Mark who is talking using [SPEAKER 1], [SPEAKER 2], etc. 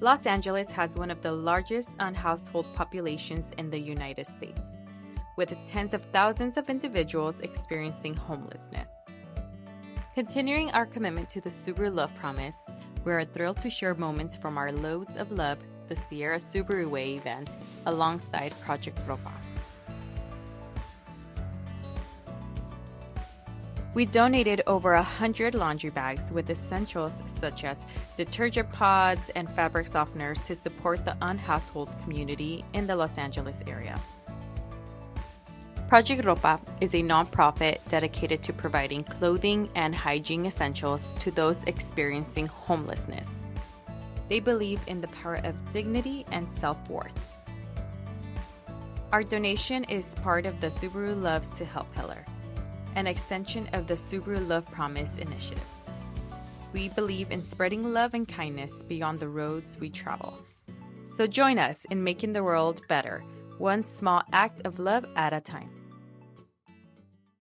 [SPEAKER 1] Los Angeles has one of the largest unhousehold populations in the United States, with tens of thousands of individuals experiencing homelessness. Continuing our commitment to the Subaru Love Promise, we are thrilled to share moments from our Loads of Love, the Sierra Subaru Way event, alongside Project ROPA. We donated over 100 laundry bags with essentials such as detergent pods and fabric softeners to support the unhousehold community in the Los Angeles area. Project ROPA is a nonprofit dedicated to providing clothing and hygiene essentials to those experiencing homelessness. They believe in the power of dignity and self-worth. Our donation is part of the Subaru Loves to Help pillar, an extension of the Subaru Love Promise initiative. We believe in spreading love and kindness beyond the roads we travel. So join us in making the world better, one small act of love at a time.